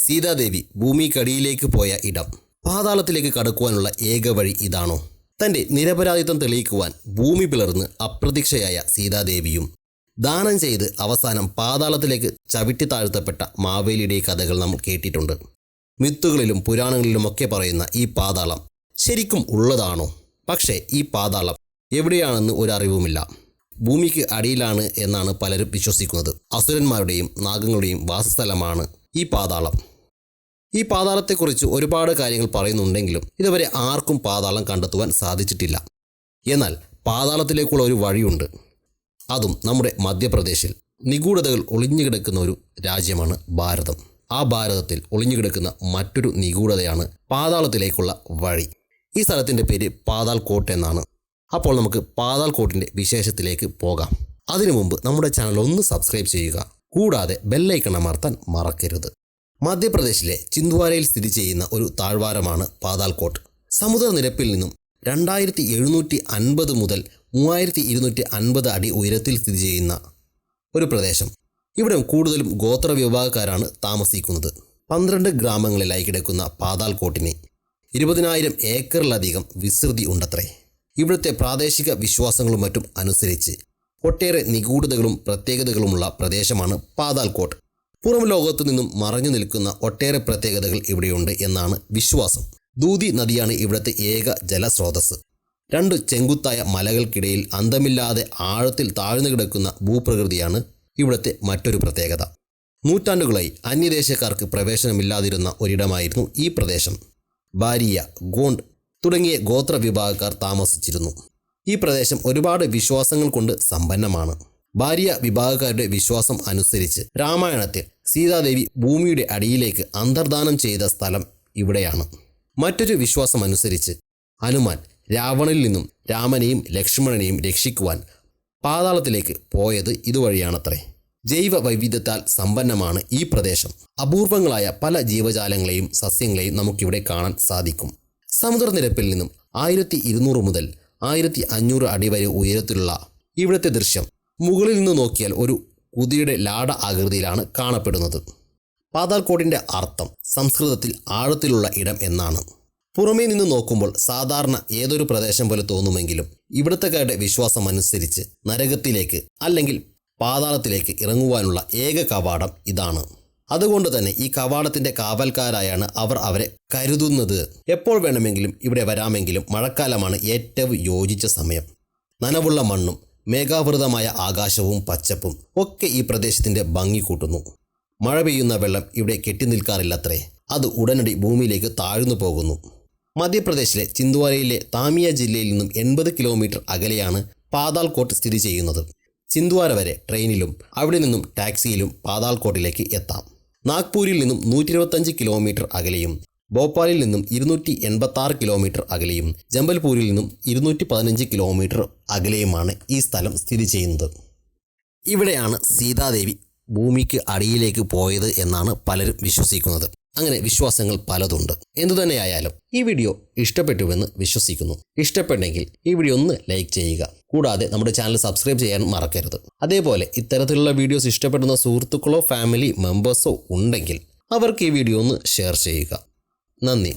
സീതാദേവി ഭൂമിക്കടിയിലേക്ക് പോയ ഇടം, പാതാളത്തിലേക്ക് കടക്കുവാനുള്ള ഏക വഴി ഇതാണോ? തൻ്റെ നിരപരാധിത്വം തെളിയിക്കുവാൻ ഭൂമി പിളർന്ന് അപ്രത്യക്ഷയായ സീതാദേവിയും ദാനം ചെയ്ത് അവസാനം പാതാളത്തിലേക്ക് ചവിട്ടി താഴ്ത്തപ്പെട്ട മാവേലിയുടെ കഥകൾ നമ്മൾ കേട്ടിട്ടുണ്ട്. മിത്തുകളിലും പുരാണങ്ങളിലുമൊക്കെ പറയുന്ന ഈ പാതാളം ശരിക്കും ഉള്ളതാണോ? പക്ഷേ ഈ പാതാളം എവിടെയാണെന്ന് ഒരറിവുമില്ല. ഭൂമിക്ക് അടിയിലാണ് എന്നാണ് പലരും വിശ്വസിക്കുന്നത്. അസുരന്മാരുടെയും നാഗങ്ങളുടെയും വാസസ്ഥലമാണ് ഈ പാതാളം. ഈ പാതാളത്തെക്കുറിച്ച് ഒരുപാട് കാര്യങ്ങൾ പറയുന്നുണ്ടെങ്കിലും ഇതുവരെ ആർക്കും പാതാളം കണ്ടെത്തുവാൻ സാധിച്ചിട്ടില്ല. എന്നാൽ പാതാളത്തിലേക്കുള്ള ഒരു വഴിയുണ്ട്. അതും നമ്മുടെ മധ്യപ്രദേശിൽ. നിഗൂഢതകൾ ഒളിഞ്ഞുകിടക്കുന്ന ഒരു രാജ്യമാണ് ഭാരതം. ആ ഭാരതത്തിൽ ഒളിഞ്ഞുകിടക്കുന്ന മറ്റൊരു നിഗൂഢതയാണ് പാതാളത്തിലേക്കുള്ള വഴി. ഈ സ്ഥലത്തിൻ്റെ പേര് പാതാൽകോട്ട് എന്നാണ്. അപ്പോൾ നമുക്ക് പാതാൽകോട്ടിൻ്റെ വിശേഷത്തിലേക്ക് പോകാം. അതിനു മുമ്പ് നമ്മുടെ ചാനൽ ഒന്ന് സബ്സ്ക്രൈബ് ചെയ്യുക. കൂടാതെ ബെല്ലൈക്കൺ അമർത്താൻ മറക്കരുത്. മധ്യപ്രദേശിലെ ചിന്ദ്വാരയിൽ സ്ഥിതി ചെയ്യുന്ന ഒരു താഴ്വാരമാണ് പാതാൽകോട്ട്. സമുദ്രനിരപ്പിൽ നിന്നും 2750 മുതൽ 3250 അടി ഉയരത്തിൽ സ്ഥിതി ചെയ്യുന്ന ഒരു പ്രദേശം. ഇവിടെ കൂടുതലും ഗോത്ര വിഭാഗക്കാരാണ് താമസിക്കുന്നത്. 12 ഗ്രാമങ്ങളിലായി കിടക്കുന്ന പാതാൽകോട്ടിന് 20,000 ഏക്കറിലധികം വിസ്തൃതി ഉണ്ടത്രേ. ഇവിടുത്തെ പ്രാദേശിക വിശ്വാസങ്ങളും മറ്റും അനുസരിച്ച് ഒട്ടേറെ നിഗൂഢതകളും പ്രത്യേകതകളുമുള്ള പ്രദേശമാണ് പാതാൽകോട്ട്. പുറം ലോകത്തു നിന്നും മറഞ്ഞു നിൽക്കുന്ന ഒട്ടേറെ പ്രത്യേകതകൾ ഇവിടെയുണ്ട് എന്നാണ് വിശ്വാസം. ദൂതി നദിയാണ് ഇവിടുത്തെ ഏക ജലസ്രോതസ്. 2 ചെങ്കുത്തായ മലകൾക്കിടയിൽ അന്തമില്ലാതെ ആഴത്തിൽ താഴ്ന്നു കിടക്കുന്ന ഭൂപ്രകൃതിയാണ് ഇവിടുത്തെ മറ്റൊരു പ്രത്യേകത. നൂറ്റാണ്ടുകളായി അന്യദേശക്കാർക്ക് പ്രവേശനമില്ലാതിരുന്ന ഒരിടമായിരുന്നു ഈ പ്രദേശം. ബാരിയ, ഗോണ്ട് തുടങ്ങിയ ഗോത്ര വിഭാഗക്കാർ താമസിച്ചിരുന്നു. ഈ പ്രദേശം ഒരുപാട് വിശ്വാസങ്ങൾ കൊണ്ട് സമ്പന്നമാണ്. ഭാര്യ വിഭാഗക്കാരുടെ വിശ്വാസം അനുസരിച്ച് രാമായണത്തിൽ സീതാദേവി ഭൂമിയുടെ അടിയിലേക്ക് അന്തർദാനം ചെയ്ത സ്ഥലം ഇവിടെയാണ്. മറ്റൊരു വിശ്വാസം അനുസരിച്ച് ഹനുമാൻ രാവണനിൽ നിന്നും രാമനെയും ലക്ഷ്മണനെയും രക്ഷിക്കുവാൻ പാതാളത്തിലേക്ക് പോയത് ഇതുവഴിയാണത്രേ. ജൈവ വൈവിധ്യത്താൽ സമ്പന്നമാണ് ഈ പ്രദേശം. അപൂർവങ്ങളായ പല ജീവജാലങ്ങളെയും സസ്യങ്ങളെയും നമുക്കിവിടെ കാണാൻ സാധിക്കും. സമുദ്രനിരപ്പിൽ നിന്നും 1200 മുതൽ 1500 അടി വരെ ഉയരത്തിലുള്ള ഇവിടുത്തെ ദൃശ്യം മുകളിൽ നിന്ന് നോക്കിയാൽ ഒരു കുതിരയുടെ ലാട ആകൃതിയിലാണ് കാണപ്പെടുന്നത്. പാതാൽകോട്ടിൻ്റെ അർത്ഥം സംസ്കൃതത്തിൽ ആഴത്തിലുള്ള ഇടം എന്നാണ്. പുറമേ നിന്ന് നോക്കുമ്പോൾ സാധാരണ ഏതൊരു പ്രദേശം പോലെ തോന്നുമെങ്കിലും ഇവിടുത്തെക്കാരുടെ വിശ്വാസം അനുസരിച്ച് നരകത്തിലേക്ക് അല്ലെങ്കിൽ പാതാളത്തിലേക്ക് ഇറങ്ങുവാനുള്ള ഏക കവാടം ഇതാണ്. അതുകൊണ്ട് തന്നെ ഈ കവാടത്തിൻ്റെ കാവൽക്കാരായാണ് അവർ അവരെ കരുതുന്നത്. എപ്പോൾ വേണമെങ്കിലും ഇവിടെ വരാമെങ്കിലും മഴക്കാലമാണ് ഏറ്റവും യോജിച്ച സമയം. നനവുള്ള മണ്ണും മേഘാവൃതമായ ആകാശവും പച്ചപ്പും ഒക്കെ ഈ പ്രദേശത്തിൻ്റെ ഭംഗി കൂട്ടുന്നു. മഴ പെയ്യുന്ന വെള്ളം ഇവിടെ കെട്ടി നിൽക്കാറില്ലത്രേ. അത് ഉടനടി ഭൂമിയിലേക്ക് താഴ്ന്നു പോകുന്നു. മധ്യപ്രദേശിലെ ചിന്ദ്വാരയിലെ താമിയ ജില്ലയിൽ നിന്നും 80 കിലോമീറ്റർ അകലെയാണ് പാതാൽകോട്ട് സ്ഥിതി ചെയ്യുന്നത്. ചിന്ദ്വാര വരെ ട്രെയിനിലും അവിടെ നിന്നും ടാക്സിയിലും പാതാൽകോട്ടിലേക്ക് എത്താം. നാഗ്പൂരിൽ നിന്നും 125 കിലോമീറ്റർ അകലെയും ഭോപ്പാലിൽ നിന്നും 286 കിലോമീറ്റർ അകലെയും ജമ്പൽപൂരിൽ നിന്നും 215 കിലോമീറ്റർ അകലെയുമാണ് ഈ സ്ഥലം സ്ഥിതി ചെയ്യുന്നത്. ഇവിടെയാണ് സീതാദേവി ഭൂമിക്ക് അടിയിലേക്ക് പോയത് എന്നാണ് പലരും വിശ്വസിക്കുന്നത്. അങ്ങനെ വിശ്വാസങ്ങൾ പലതുണ്ട്. എന്തുതന്നെയായാലും ഈ വീഡിയോ ഇഷ്ടപ്പെട്ടുവെന്ന് വിശ്വസിക്കുന്നു. ഇഷ്ടപ്പെട്ടെങ്കിൽ ഈ വീഡിയോ ഒന്ന് ലൈക്ക് ചെയ്യുക. കൂടാതെ നമ്മുടെ ചാനൽ സബ്സ്ക്രൈബ് ചെയ്യാൻ മറക്കരുത്. അതേപോലെ ഇത്തരത്തിലുള്ള വീഡിയോസ് ഇഷ്ടപ്പെടുന്ന സുഹൃത്തുക്കളോ ഫാമിലി മെമ്പേഴ്സോ ഉണ്ടെങ്കിൽ അവർക്ക് ഈ വീഡിയോ ഒന്ന് ഷെയർ ചെയ്യുക. നന്ദി.